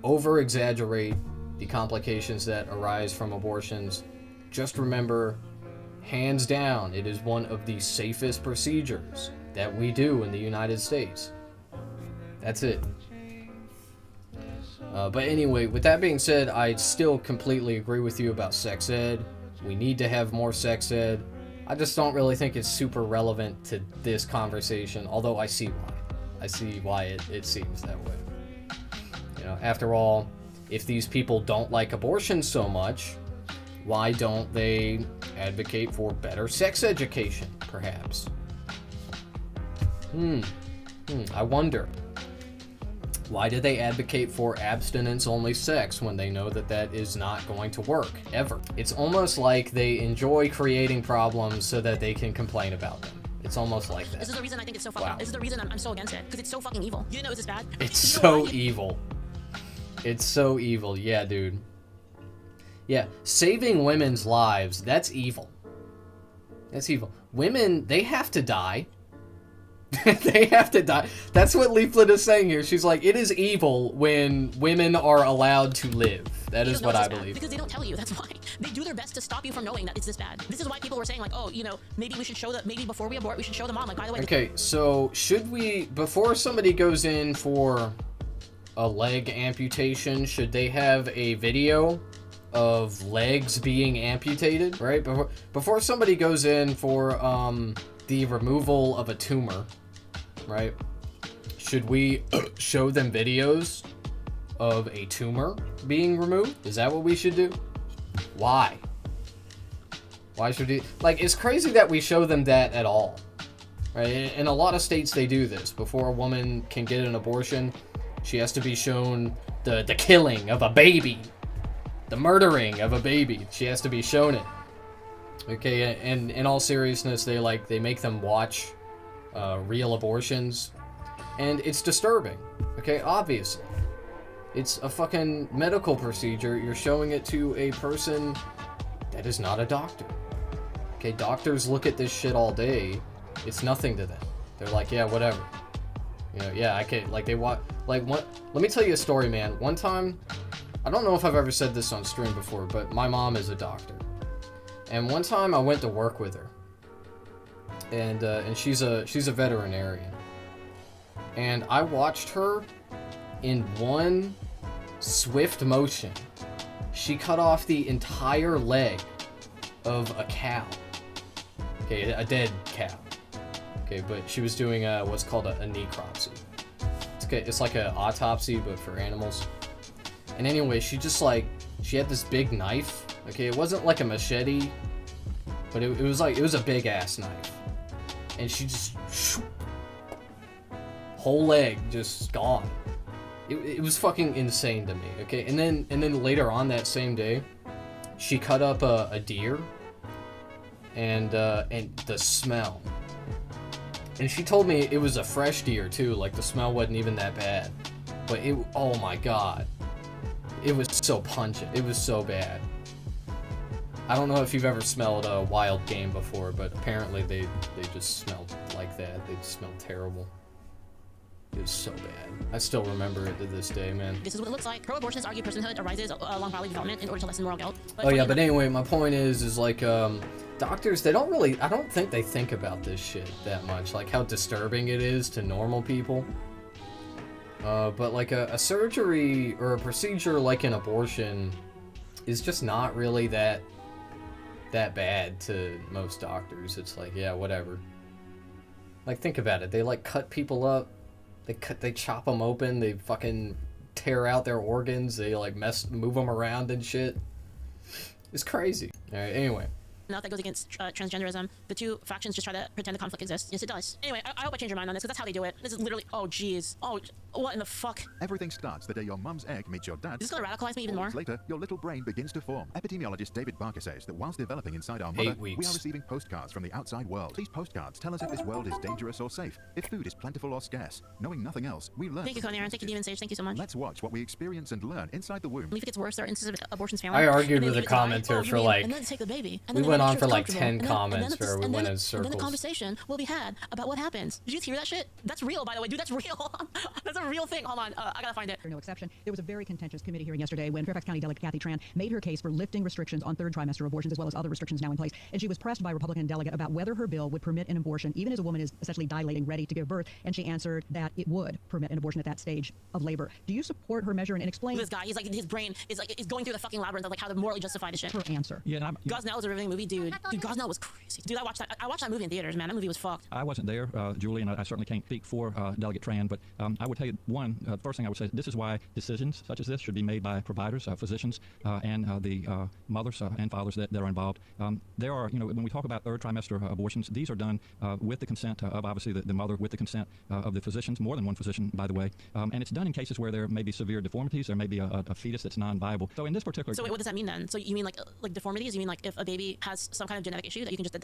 over-exaggerate the complications that arise from abortions. Just remember, hands down, it is one of the safest procedures that we do in the United States. That's it. But anyway, with that being said, I still completely agree with you about sex ed. We need to have more sex ed. I just don't really think it's super relevant to this conversation, although I see why. I see why it seems that way. You know, after all, if these people don't like abortion so much, why don't they advocate for better sex education, perhaps? I wonder. Why do they advocate for abstinence-only sex when they know that that is not going to work, ever? It's almost like they enjoy creating problems so that they can complain about them. It's almost like that. This is the reason I think it's so fucking... Wow. This is the reason I'm so against it, because it's so fucking evil. You didn't know it was this bad? It's so evil. It's so evil. Yeah, dude. Yeah, saving women's lives, that's evil. That's evil. Women, they have to die. They have to die. That's what Leaflit is saying here. She's like, it is evil when women are allowed to live. That is what I believe. Because they don't tell you, that's why. They do their best to stop you from knowing that it's this bad. This is why people were saying like, oh, you know, maybe we should show that, maybe before we abort, we should show the mom, like, by the way. Okay, so should we, before somebody goes in for a leg amputation, should they have a video of legs being amputated, right? Before somebody goes in for the removal of a tumor, right? Should we show them videos of a tumor being removed? Is that what we should do? Why? Why should we? Like, it's crazy that we show them that at all, right? In a lot of states, they do this. Before a woman can get an abortion, she has to be shown the killing of a baby, the murdering of a baby. She has to be shown it. Okay, and in all seriousness, they make them watch real abortions, and it's disturbing. Okay, obviously, it's a fucking medical procedure. You're showing it to a person that is not a doctor. Okay, doctors look at this shit all day. It's nothing to them. They're like, yeah, whatever. You know, yeah, I can. Like, they watch. Like, what? Let me tell you a story, man. One time, I don't know if I've ever said this on stream before, but my mom is a doctor. And one time I went to work with her, and she's a veterinarian, and I watched her in one swift motion. She cut off the entire leg of a cow. Okay, a dead cow. Okay, but she was doing what's called a necropsy. It's like an autopsy, but for animals. And anyway, she had this big knife. Okay, it wasn't like a machete, but it was a big ass knife. And she just, whole leg just gone. It was fucking insane to me. Okay, and then later on that same day, she cut up a deer, and the smell. And she told me it was a fresh deer too. Like, the smell wasn't even that bad, but oh my god. It was so pungent. It was so bad. I don't know if you've ever smelled a wild game before, but apparently they just smelled like that. They just smelled terrible. It was so bad. I still remember it to this day, man. This is what it looks like. Pro-abortionists argue personhood arises along bodily development in order to lessen moral guilt. But anyway, my point is like, doctors, they don't really, I don't think they think about this shit that much, like how disturbing it is to normal people. But like a surgery or a procedure like an abortion is just not really that bad to most doctors. It's like, yeah, whatever. Like, think about it. They like cut people up. They chop them open. They fucking tear out their organs. They like move them around and shit. It's crazy. All right, anyway. Not that goes against transgenderism. The two factions just try to pretend the conflict exists. Yes, it does. Anyway, I hope I change your mind on this, because that's how they do it. This is literally, oh, jeez. Oh, what in the fuck? Everything starts the day your mum's egg meets your dad's. Is this going to radicalize me even more? Later, your little brain begins to form. Epidemiologist David Barker says that whilst developing inside our mother, we are receiving postcards from the outside world. These postcards tell us if this world is dangerous or safe, if food is plentiful or scarce. Knowing nothing else, we learn. Thank you, Coney Aaron. Thank you, Demon Sage. Thank you so much. Let's watch what we experience and learn inside the womb. If it gets worse, there are instances of abortions failing. I argued with a commenter for like, and then take the baby. We went on for like 10 comments where we went in circles. And then the conversation will be had about what happens. Did you hear that shit? That's real, by the way. Dude, that's real. That's a real thing. Hold on. I gotta find it. No exception. There was a very contentious committee hearing yesterday when Fairfax County Delegate Kathy Tran made her case for lifting restrictions on third trimester abortions as well as other restrictions now in place. And she was pressed by a Republican delegate about whether her bill would permit an abortion even as a woman is essentially dilating, ready to give birth. And she answered that it would permit an abortion at that stage of labor. Do you support her measure and explain? This guy, he's like, his brain is like, is going through the fucking labyrinth of like how to morally justify this shit. Her answer. Yeah, Gosnell is a riveting movie, dude. Dude, Gosnell was crazy. Dude, I watched that movie in theaters, man. That movie was fucked. I wasn't there, Julie, and I certainly can't speak for Delegate Tran, but I would tell you the first thing I would say, this is why decisions such as this should be made by providers, physicians, and the mothers and fathers that are involved. There are, when we talk about third trimester abortions, these are done with the consent of obviously the mother, with the consent of the physicians, more than one physician, by the way, and it's done in cases where there may be severe deformities, there may be a fetus that's non-viable. So in this particular... So wait, what does that mean then? So you mean like deformities? You mean like if a baby has some kind of genetic issue that you can just,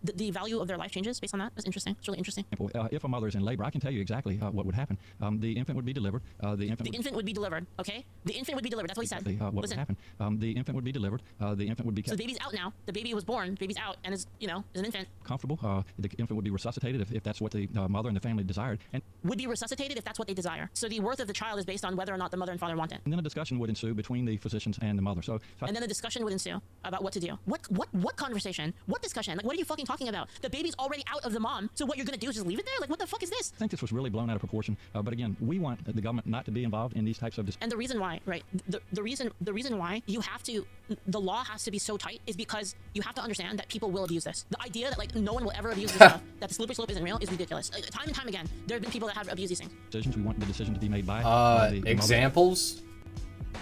the value of their life changes based on that? That's interesting. It's really interesting. If a mother is in labor, I can tell you exactly what would happen. The infant would be delivered. The infant would be delivered, okay? The infant would be delivered. That's what he said. What would happen? The infant would be delivered. The infant would be kept. So the baby's out now. The baby was born. The baby's out and is an infant. Comfortable. The infant would be resuscitated if that's what the mother and the family desired. And would be resuscitated if that's what they desire. So the worth of the child is based on whether or not the mother and father want it. And then a discussion would ensue between the physicians and the mother. And then a discussion would ensue about what to do. What conversation? What discussion? Like, what are you fucking talking about? The baby's already out of the mom. So what you're gonna do is just leave it there? Like, what the fuck is this? I think this was really blown out of proportion. But again, we want the government not to be involved in these types of And the reason why, right? The reason why you have to, the law has to be so tight is because you have to understand that people will abuse this. The idea that like no one will ever abuse this stuff, that the slippery slope isn't real, is ridiculous. Time and time again, there have been people that have abused these things. Decisions. We want the decision to be made by the examples.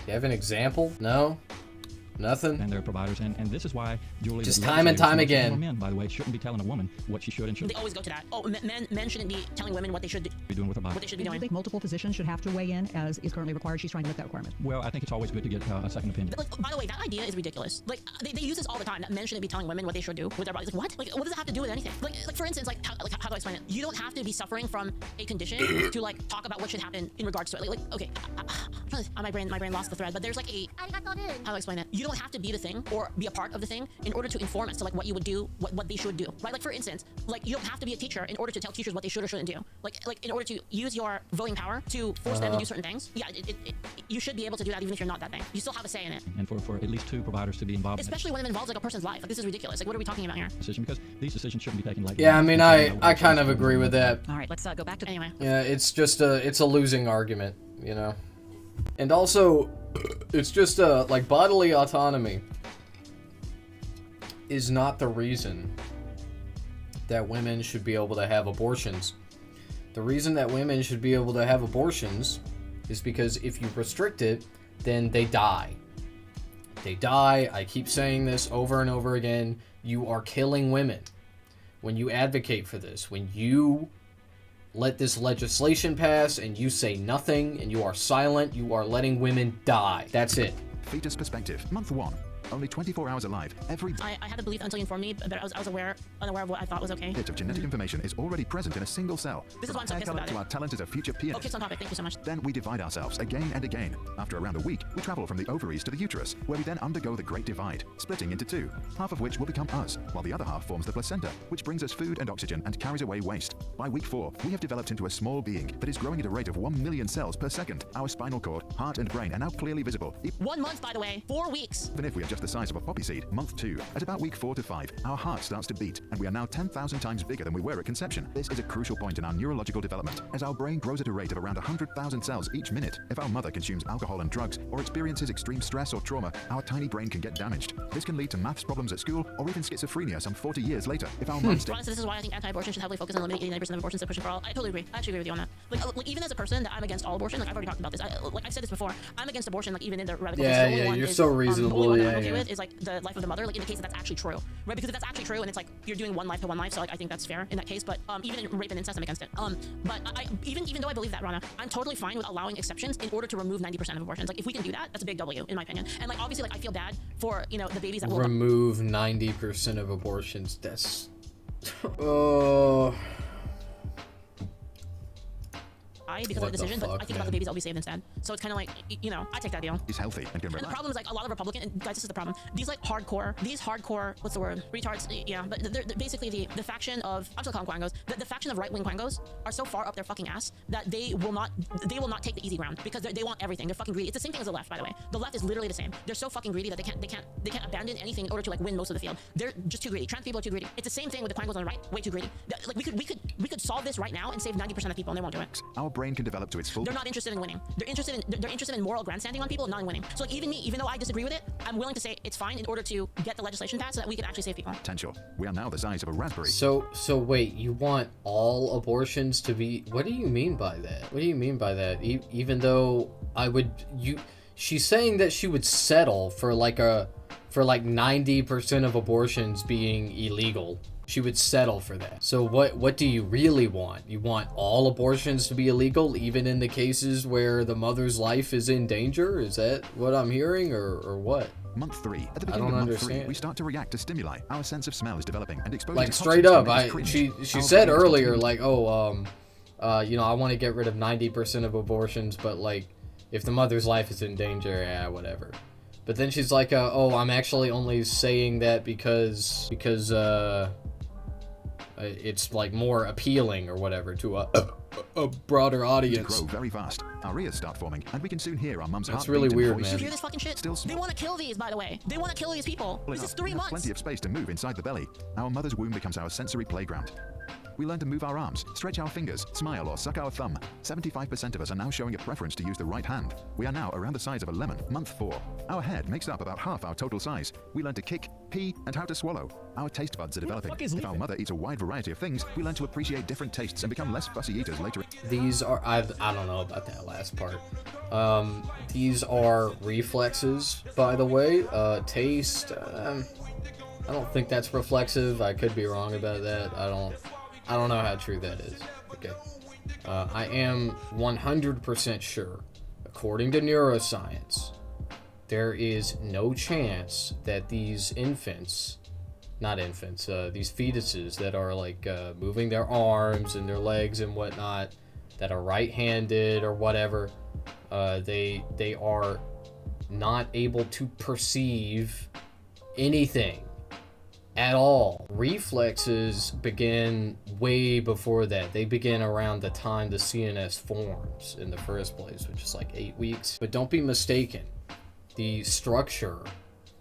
You have an example? No. Nothing. And their providers, and this is why, Julie, just time and time again. Men, by the way, shouldn't be telling a woman what she should and shouldn't. They always go to that. Oh, men shouldn't be telling women what they should be doing with their body. What they should be doing. Do you think multiple physicians should have to weigh in as is currently required? She's trying to lift that requirement. Well, I think it's always good to get a second opinion. Like, by the way, that idea is ridiculous. Like, they use this all the time. That men shouldn't be telling women what they should do with their bodies. Like, what? Like, what does it have to do with anything? Like for instance, how do I explain it? You don't have to be suffering from a condition to like talk about what should happen in regards to it. Like okay, my brain lost the thread. But there's like how do I explain it? You don't have to be the thing or be a part of the thing in order to inform as to like what you would do, what they should do, right? Like for instance, like you don't have to be a teacher in order to tell teachers what they should or shouldn't do. Like in order to use your voting power to force them to do certain things. Yeah, you should be able to do that even if you're not that thing. You still have a say in it. And for at least two providers to be involved, especially when it involves like a person's life. Like this is ridiculous. Like what are we talking about here? Decision, because these decisions shouldn't be taken lightly. Yeah, I mean I kind of agree with that. All right, let's go back to anyway. Yeah, it's just it's a losing argument, and also it's just like bodily autonomy is not the reason that women should be able to have abortions. The reason that women should be able to have abortions is because if you restrict it, then they die. They die. I keep saying this over and over again. You are killing women when you advocate for this. When you let this legislation pass and you say nothing and you are silent, you are letting women die. That's it. Fetus perspective, month 1. Only 24 hours alive every day. I had the belief until you informed me, but I was unaware of what I thought was okay. Bit of genetic information is already present in a single cell. This is why I'm so pissed about it. To our talent as a future pianist. Okay, it's on topic. Thank you so much. Then we divide ourselves again and again. After around a week, we travel from the ovaries to the uterus, where we then undergo the great divide, splitting into 2, half of which will become us, while the other half forms the placenta, which brings us food and oxygen and carries away waste. By week 4, we have developed into a small being that is growing at a rate of 1 million cells per second. Our spinal cord, heart and brain are now clearly visible. 1 month, by the way. 4 weeks. Even if we are just the size of a poppy seed, month 2. At about week 4 to 5, our heart starts to beat, and we are now 10,000 times bigger than we were at conception. This is a crucial point in our neurological development, as our brain grows at a rate of around 100,000 cells each minute. If our mother consumes alcohol and drugs, or experiences extreme stress or trauma, our tiny brain can get damaged. This can lead to maths problems at school, or even schizophrenia some 40 years later. If our mom Honestly, this is why I think anti-abortion should heavily focus on eliminating 80% of abortions and pushing for all. I totally agree. I actually agree with you on that. Like even as a person that I'm against all abortion, like I've already talked about this. I've said this before. I'm against abortion, like even in the radical. Yeah, you're so reasonable. The only one I'm okay with is like the life of the mother, like in the case that that's actually true, right? Because if that's actually true, and it's like you're doing one life to one life, so like I think that's fair in that case. But even in rape and incest, I'm against it. But even though I believe that, Rana, I'm totally fine with allowing exceptions in order to remove 90% of abortions. Like if we can do that, that's a big W in my opinion. And like obviously, like I feel bad for the babies that will remove 90% of abortions. That's oh. Because of the decision, but I think about the babies that will be saved instead. So it's kind of like, I take that deal. He's healthy and can relax. And the problem is like a lot of Republican, and guys, this is the problem. These hardcore, what's the word? Retards, yeah. But they're basically the faction of, I'm still calling quangos. The faction of right-wing quangos are so far up their fucking ass that they will not take the easy ground because they want everything. They're fucking greedy. It's the same thing as the left, by the way. The left is literally the same. They're so fucking greedy that they can't abandon anything in order to like win most of the field. They're just too greedy. Trans people are too greedy. It's the same thing with the quangos on the right. Way too greedy. Like we could solve this right now and save 90% of people, and they won't do it. Our brain can develop to its full. They're not interested in winning. They're interested in moral grandstanding on people, not in winning. So like even though I disagree with it, I'm willing to say it's fine in order to get the legislation passed so that we can actually save people. Potential. We are now the size of a raspberry. So wait, you want all abortions to be? What do you mean by that? What do you mean by that? Even though she's saying that she would settle for like 90% of abortions being illegal. She would settle for that. So what do you really want? You want all abortions to be illegal, even in the cases where the mother's life is in danger? Is that what I'm hearing, or what? Month 3. At the beginning of month 3, we start to react to stimuli. Our sense of smell is developing and exposure like to straight up. She said earlier, like, I want to get rid of 90% of abortions, but like, if the mother's life is in danger, yeah, whatever. But then she's like, I'm actually only saying that because it's like more appealing or whatever to a broader audience. Grow very fast. Our ears start forming, and we can soon hear our mum's heart. That's really weird, man. You hear this fucking shit? They want to kill these, by the way. They want to kill these people. This is 3 months. Plenty of space to move inside the belly. Our mother's womb becomes our sensory playground. We learn to move our arms, stretch our fingers, smile, or suck our thumb. 75% of us are now showing a preference to use the right hand. We are now around the size of a lemon. Month 4. Our head makes up about half our total size. We learn to kick, pee, and how to swallow. Our taste buds are developing. If our mother eats a wide variety of things, we learn to appreciate different tastes and become less fussy eaters later. These are, I don't know about that last part. These are reflexes, by the way. Taste, I don't think that's reflexive. I could be wrong about that. I don't know how true that is. Okay. I am 100% sure, according to neuroscience, there is no chance that these these fetuses that are like moving their arms and their legs and whatnot, that are right-handed or whatever, they are not able to perceive anything at all. Reflexes begin way before that. They begin around the time the CNS forms in the first place, which is like 8 weeks. But don't be mistaken. The structure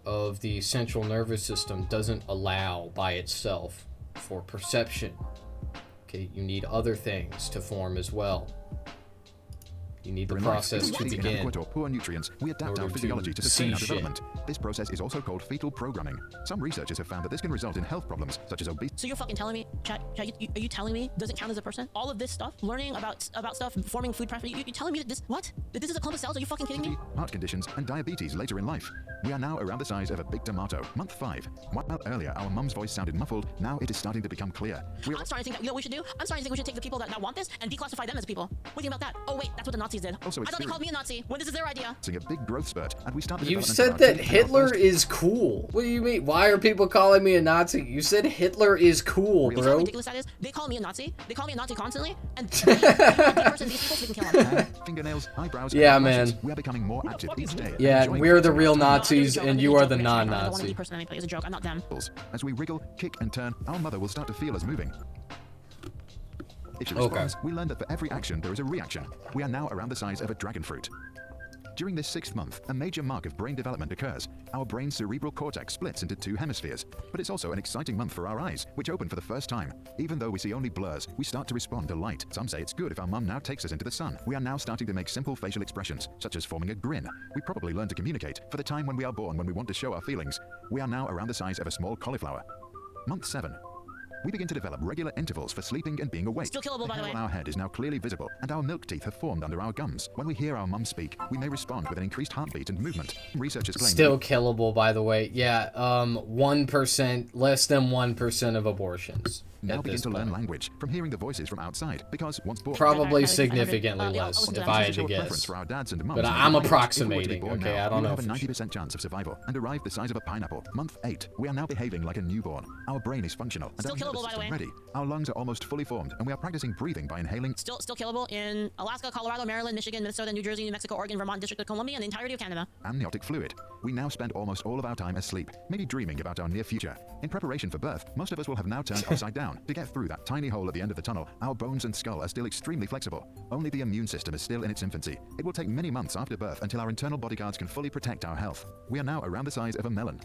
of the central nervous system doesn't allow by itself for perception. Okay, you need other things to form as well. You need the process to begin. Inadequate or poor nutrients, we adapt our physiology to sustain our development. This process is also called fetal programming. Some researchers have found that this can result in health problems such as obesity. So you're fucking telling me, chat, are you telling me doesn't count as a person? All of this stuff, learning about stuff, forming food preference, you're telling me that this, what? That this is a clump of cells? Are you fucking kidding me? Heart conditions and diabetes later in life. We are now around the size of a big tomato. Month 5. While earlier our mum's voice sounded muffled, now it is starting to become clear. I'm starting to think that, you know what we should do? I'm starting to think we should take the people that want this and declassify them as people. What do you think about that? Oh wait, that's what the Nazis did. Also, I thought they called me a Nazi when this is their idea. A big growth spurt, and we start the You said that Hitler is cool. What do you mean? Why are people calling me a Nazi? You said Hitler is cool, bro. You know how ridiculous that is? They call me a Nazi. They call me a Nazi constantly, and these people so we can kill them. Fingernails, eyebrows, yeah, and man. We are becoming more active each day. Yeah, we're the real Nazis, and you are the non-Nazi. I don't want to depersonate anybody. It's a joke. I'm not them. As we wriggle, kick, and turn, our mother will start to feel us moving. If she responds, we learn that for every action there is a reaction. We are now around the size of a dragon fruit. During this 6th month, a major mark of brain development occurs. Our brain's cerebral cortex splits into 2 hemispheres. But it's also an exciting month for our eyes, which open for the first time. Even though we see only blurs, we start to respond to light. Some say it's good if our mum now takes us into the sun. We are now starting to make simple facial expressions, such as forming a grin. We probably learn to communicate for the time when we are born when we want to show our feelings. We are now around the size of a small cauliflower. Month 7. We begin to develop regular intervals for sleeping and being awake. Still killable, by the way. Our head is now clearly visible, and our milk teeth have formed under our gums. When we hear our mum speak, we may respond with an increased heartbeat and movement. Researchers claim... Still killable, by the way. Yeah, 1%, less than 1% of abortions. Now begin to learn language from hearing the voices from outside, because once born... Probably significantly less, if I had to guess. For our dads and mums, but I'm approximating, okay? I don't know. We have a 90% chance of survival and arrive the size of a pineapple. Month 8. We are now behaving like a newborn. Our brain is functional and our nervous system ready. Our lungs are almost fully formed, and we are practicing breathing by inhaling... Still killable in Alaska, Colorado, Maryland, Michigan, Minnesota, New Jersey, New Mexico, Oregon, Vermont, District of Columbia, and the entirety of Canada. Amniotic fluid. We now spend almost all of our time asleep, maybe dreaming about our near future. In preparation for birth, most of us will have now turned upside down. To get through that tiny hole at the end of the tunnel, our bones and skull are still extremely flexible. Only the immune system is still in its infancy. It will take many months after birth until our internal bodyguards can fully protect our health. We are now around the size of a melon.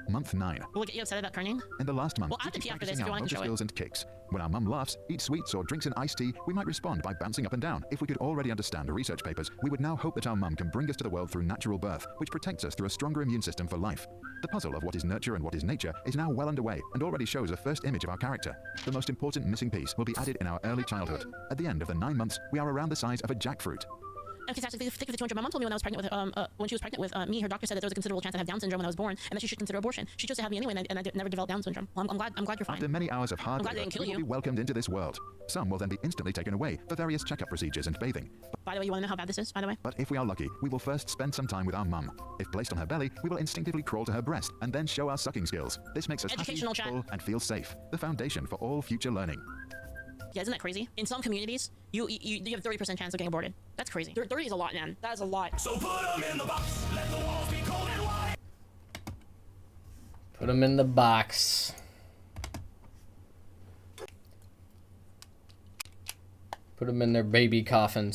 Month 9. Will we get you upset about kerning? In the last month, well, I have to pee after this if you want to show skills and kicks. When our mum laughs, eats sweets, or drinks an iced tea, we might respond by bouncing up and down. If we could already understand the research papers, we would now hope that our mum can bring us to the world through natural birth, which protects us through a stronger immune system for life. The puzzle of what is nurture and what is nature is now well underway and already shows a first image of our character. The most important missing piece will be added in our early childhood. At the end of the 9 months, we are around the size of a jackfruit. I'm fantastic. Thank you for 200. My mom told me when I was pregnant with when she was pregnant with me, her doctor said that there was a considerable chance I'd have Down syndrome when I was born, and that she should consider abortion. She chose to have me anyway, and I never developed Down syndrome. Well, I'm glad you're fine. After many hours of hard labor, we will be welcomed into this world. Some will then be instantly taken away for various checkup procedures and bathing. By the way, you want to know how bad this is? By the way. But if we are lucky, we will first spend some time with our mum. If placed on her belly, we will instinctively crawl to her breast and then show our sucking skills. This makes us happy, full, and feel safe. The foundation for all future learning. Yeah, isn't that crazy? In some communities, you have 30% chance of getting aborted. That's crazy. 30 is a lot, man. That is a lot. So put them in the box. Let the walls be cold and white. Put them in the box. Put them in their baby coffins.